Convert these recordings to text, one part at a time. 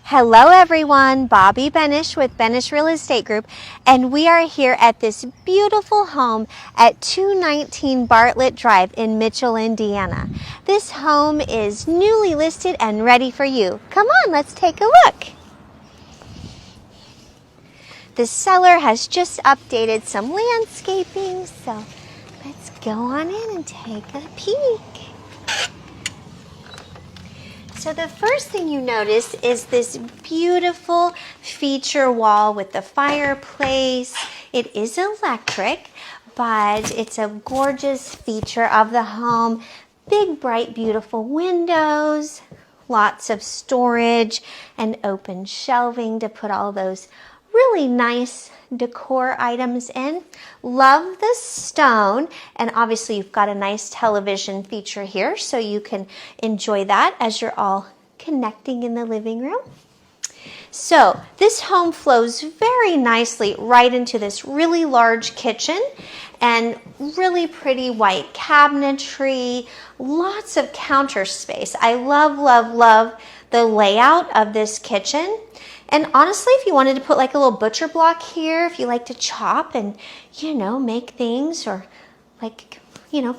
Hello everyone, Bobby Benish with Benish Real Estate Group, and we are here at this beautiful home at 219 Bartlett Drive in Mitchell, Indiana. This home is newly listed and ready for you. Come on, let's take a look. The seller has just updated some landscaping, so let's go on in and take a peek. So the first thing you notice is this beautiful feature wall with the fireplace. It is electric, but it's a gorgeous feature of the home. Big, bright, beautiful windows, lots of storage and open shelving to put all those really nice decor items in. Love the stone, and obviously you've got a nice television feature here, so you can enjoy that as you're all connecting in the living room. So this home flows very nicely right into this really large kitchen and really pretty white cabinetry, lots of counter space. I love, love, love the layout of this kitchen. And honestly, if you wanted to put like a little butcher block here, if you like to chop and, make things, or like,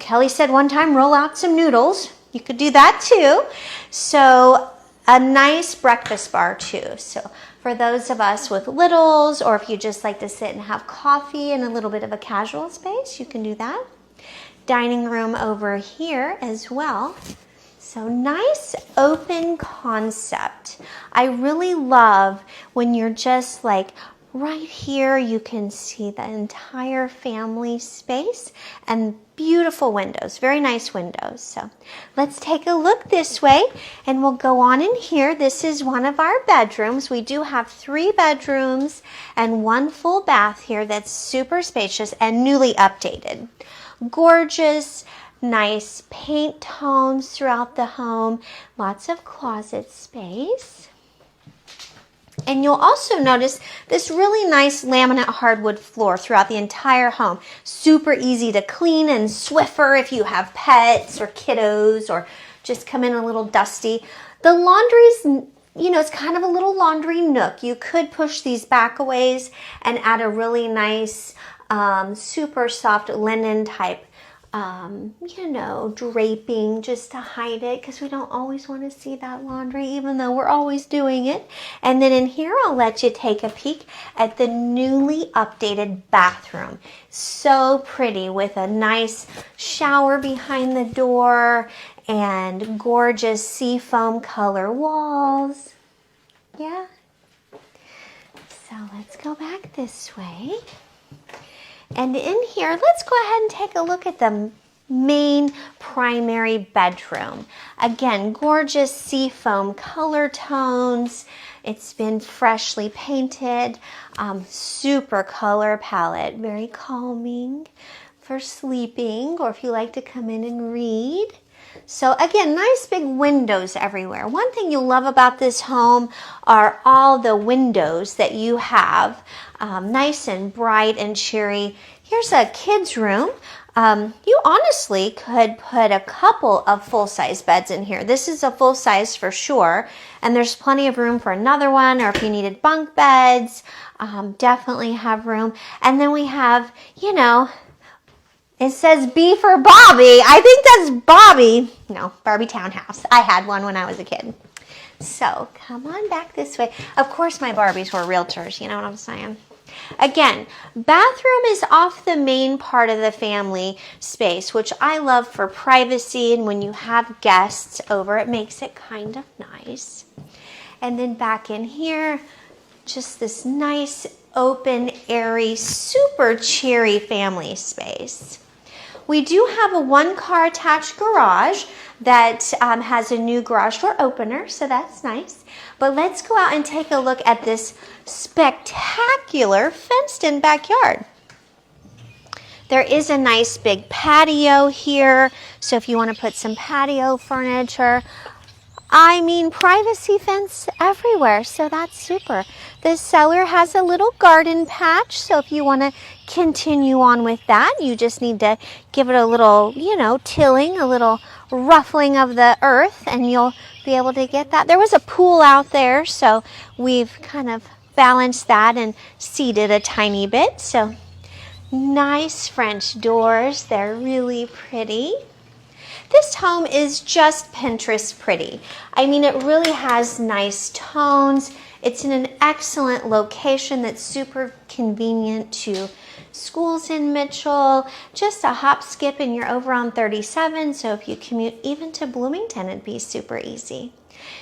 Kelly said one time, roll out some noodles, you could do that too. So a nice breakfast bar too. So for those of us with littles, or if you just like to sit and have coffee in a little bit of a casual space, you can do that. Dining room over here as well. So nice open concept. I really love when you're just like right here, you can see the entire family space and beautiful windows, very nice windows. So let's take a look this way and we'll go on in here. This is one of our bedrooms. We do have 3 bedrooms and 1 full bath here that's super spacious and newly updated. Gorgeous. Nice paint tones throughout the home, lots of closet space. And you'll also notice this really nice laminate hardwood floor throughout the entire home. Super easy to clean and Swiffer if you have pets or kiddos or just come in a little dusty. The laundry's, it's kind of a little laundry nook. You could push these back a ways and add a really nice, super soft linen type draping just to hide it, because we don't always want to see that laundry, even though we're always doing it. And then in here, I'll let you take a peek at the newly updated bathroom. So pretty, with a nice shower behind the door and gorgeous seafoam color walls. Yeah. So let's go back this way. And in here, let's go ahead and take a look at the main primary bedroom. Again, gorgeous seafoam color tones. It's been freshly painted. Super color palette, very calming for sleeping, or if you like to come in and read. So again, nice big windows everywhere. One thing you'll love about this home are all the windows that you have. Nice and bright and cheery. Here's a kid's room. You honestly could put a couple of full-size beds in here. This is a full size for sure, and there's plenty of room for another one, or if you needed bunk beds, definitely have room. And then we have, it says B for Bobby. I think that's Bobby. No, Barbie Townhouse. I had one when I was a kid. So come on back this way. Of course my Barbies were realtors, you know what I'm saying? Again, bathroom is off the main part of the family space, which I love for privacy, and when you have guests over, it makes it kind of nice. And then back in here, just this nice, open, airy, super cheery family space. We do have a 1-car attached garage that has a new garage door opener, so that's nice. But let's go out and take a look at this spectacular fenced-in backyard. There is a nice big patio here, so if you want to put some patio furniture, privacy fence everywhere, so that's super. The seller has a little garden patch, so if you want to continue on with that, you just need to give it a little, tilling, a little ruffling of the earth, and you'll be able to get that. There was a pool out there, so we've kind of balanced that and seated a tiny bit. So nice French doors. They're really pretty. This home is just Pinterest pretty. I mean, it really has nice tones. It's in an excellent location that's super convenient to schools in Mitchell. Just a hop, skip, and you're over on 37. So if you commute even to Bloomington, it'd be super easy.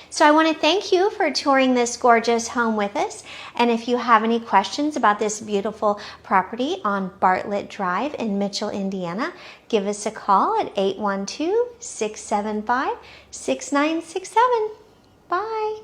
So I want to thank you for touring this gorgeous home with us. And if you have any questions about this beautiful property on Bartlett Drive in Mitchell, Indiana, give us a call at 812-675-6967. Bye.